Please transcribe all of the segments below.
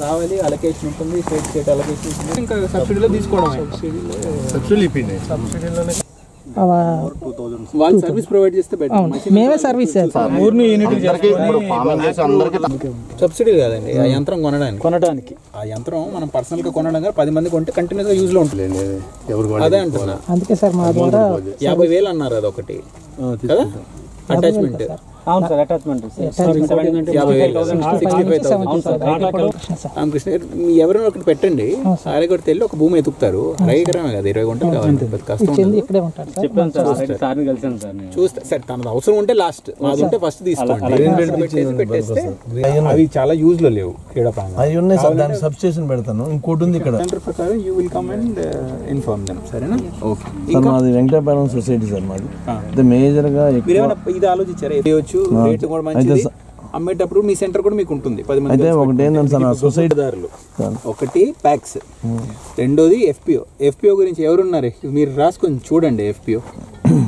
రావాలి, అలొకేషన్ ఉంటుంది, state allocation ఉంటుంది, ఇంకా సబ్సిడీలో తీసుకోవడం. వాళ్ళు సర్వీస్ ప్రొవైడ్ చేస్తే బెటర్. మేమే సర్వీస్ సబ్సిడీ కాదండి, ఆ యంత్రం కొనడానికి ఆ యంత్రం మనం పర్సనల్ గా కొనడం 10 మంది కొంటే కంటిన్యూస్ గా యూజ్ లో ఉంటుంది. అదే అంటున్నా. అందుకే సార్ మా ద్వారా 50,000 అన్నారు అది ఒకటి కదా అటాచ్మెంట్. అవును సార్, అటాచ్మెంట్ 50,000 రామకృష్ణ ఎవరైనా ఒకటి పెట్టండి, సారీ కొట్టి వెళ్ళి ఒక భూమి ఎతుకుతారు. రైకరమే కదా, 20 గుంటలు కావాలి, కష్టం. ఇక్కడే ఉంటారు చూస్తే సార్ తనది అవసరం ఉంటే లాస్ట్, మాది ఉంటే ఫస్ట్ తీసుకోండి. పెట్టేస్తే అవి చాలా యూజ్ లో లేవు. సబ్స్టేషన్ పెడతాను, ఇంకోటి ఉంది ఇక్కడ సెంటర్ ప్రకారం you will come and inform them. సరేనా? ఓకే. మాది వెంకటపాలెం సొసైటీ సార్. మాది మేజర్ గా ఇది ఆలోచించారు, రేట్ కూడా మంచిది, అమ్మేటప్పుడు మీ సెంటర్ కూడా మీకు ఉంటుంది. 10 మంది సొసైటీదారులు, ఒకటి ప్యాక్స్, రెండోది ఎఫ్పిఓ గురించి ఎవరున్నారు మీరు రాసుకొని చూడండి. FPO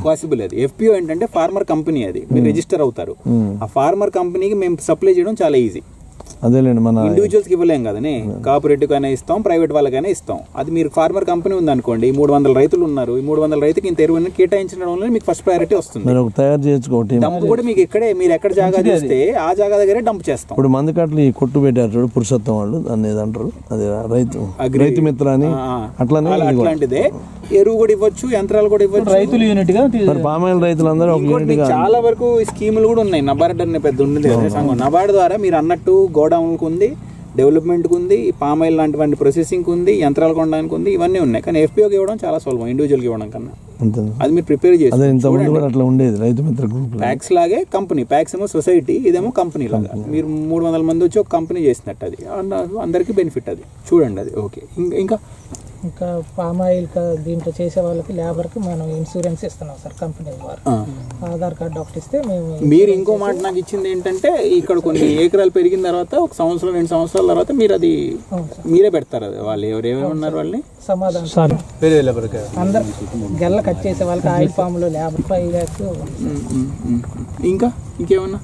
possible. అది ఎఫ్పిఓ ఏంటంటే ఫార్మర్ కంపెనీ, అది మీరు రిజిస్టర్ అవుతారు. ఆ ఫార్మర్ కంపెనీకి మేము సప్లై చేయడం చాలా ఈజీ. అదేలేండి, మన ఇండివిజువల్స్కి ఇవ్వలేం కదని, కోఆపరేటివ్ గానే ఇస్తాం, ప్రైవేట్ వాళ్ళకైనా ఇస్తాం. అది మీరు ఫార్మర్ కంపెనీ ఉందనుకోండి, 300 రైతులు ఉన్నారు, ఈ 300 రైతుకి ఇంత ఎరువుని కేటాయించడం వల్ల మీకు ఫస్ట్ ప్రయారిటీ వస్తుంది. తయారు చేసుకోవటం డంప్ కూడా మీకు ఇక్కడే, మీరు ఎక్కడ జాగా చేస్తే ఆ జాగా దగ్గరే డంప్ చేస్తాం. ఇప్పుడు మందుకట్లు ఈ కొట్టు పెట్టారు చూడు, పురుషోత్తం వాళ్ళు దాన్ని ఏదంటారు, అది రైతు మిత్ర అని, అట్లానే అట్లాంటిదే. ఎరువు కూడా ఇవ్వచ్చు, యంత్రాలు కూడా ఇవ్వచ్చు. రైతులు యూనిట్ గా పామాయిల్ రైతులందరూ ఒక యూనిట్ గా. చాలా వరకు స్కీములు కూడా ఉన్నాయి. నబార్డ్ అనే పెద్ద ఉంది కదా సంఘం. నబార్డ్ ద్వారా మీరు అన్నట్టు గోడౌన్లకు ఉంది, డెవలప్మెంట్కి ఉంది, పామాయిల్ లాంటివన్నీ ప్రాసెసింగ్ ఉంది, యంత్రాలు కొనడానికి ఉంది, ఇవన్నీ ఉన్నాయి. కానీ ఎఫ్పిఓకి ఇవ్వడం చాలా సులభం ఇండివిజువల్కి ఇవ్వడం కన్నా. అది మీరు ప్రిపేర్ చేసి అట్లా ఉండేది రైతు మిత్ర గ్రూప్. ప్యాక్స్ లాగే కంపెనీ, ప్యాక్స్ ఏమో సొసైటీ, ఇదేమో కంపెనీ లాగా. మీరు 300 మంది వచ్చి ఒక కంపెనీ చేసినట్టు, అది అందరికీ బెనిఫిట్. అది చూడండి. అది ఓకే. ఇంకా పామ్ ఆయిల్ దీంట్లో చేసే వాళ్ళకి లేబర్కి మనం ఇన్సూరెన్స్ ఇస్తున్నాం సార్ కంపెనీ ద్వారా. ఆధార్ కార్డు ఒకటి ఇస్తే మేము. మీరు ఇంకో మాట నాకు ఇచ్చింది ఏంటంటే, ఇక్కడ కొన్ని ఏకరాలు పెరిగిన తర్వాత 1 సంవత్సరం 2 సంవత్సరాల తర్వాత మీరు అది మీరే పెడతారు. అది వాళ్ళు ఎవరేమన్నారు వాళ్ళని సమాధానం అందరు గెల్ల కట్ చేసే వాళ్ళకి ఆయిల్ ఫామ్ లో లేబర్ 5 lakhs. ఇంకేమన్నా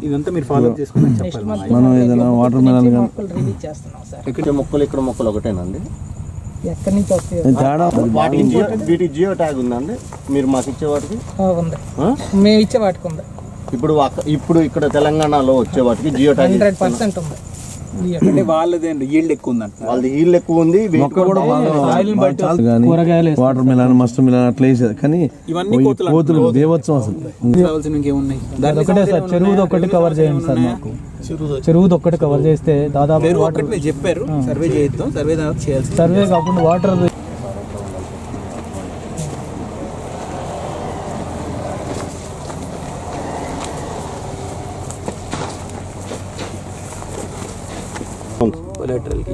ఇదంతా మీరు ఫాలో అప్ చేసుకుని చెప్పాలి. మనం ఏదైనా వాటర్ మెలన్ రిలీజ్ చేస్తున్నాం సార్. ఇక్కడ మొక్కలు ఒకటేనండి, ఎక్కడి నుంచి వస్తాయి? వీటి జియో ట్యాగ్ ఉందండి, మీరు మాకు ఇచ్చే వాటికి ఉంది, మేము ఇచ్చే వాటికి ఉంది. ఇప్పుడు ఇక్కడ తెలంగాణలో వచ్చే వాటికి జియో ట్యాగ్ 100% ఉంది. అంటే వాళ్ళది ఈల్డ్ ఎక్కువ ఉందంట, వాళ్ళది ఈల్డ్ ఎక్కువ ఉంది. వాటర్ మిలన్, మస్ట్ మిలన్ అట్లా వేసేది. కానీ ఇవన్నీ కోతులు దేవోత్సవం అసలు. ఇంకేమున్నాయి? చెరువుది ఒక్కటి కవర్ చేయండి సార్. మాకు చెరువుది ఒక్కటి కవర్ చేస్తే దాదాపు చెప్పారు. సర్వే చేద్దాం, సర్వే చేయాలి. సర్వే కాకుండా వాటర్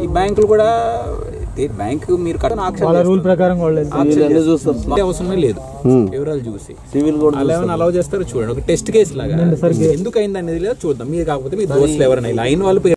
ఈ బ్యాంకులు కూడా, బ్యాంకు మీరు రూల్ ప్రకారం అవసరమే లేదు. వివరాలు చూసి అలా ఏమైనా అలౌ చేస్తారో చూడండి. ఒక టెస్ట్ కేసు లాగా ఎందుకు అయింది అనేది లేదా చూద్దాం. మీరు కాకపోతే మీ దోస్తులు ఎవరైనా లైన్ వాళ్ళు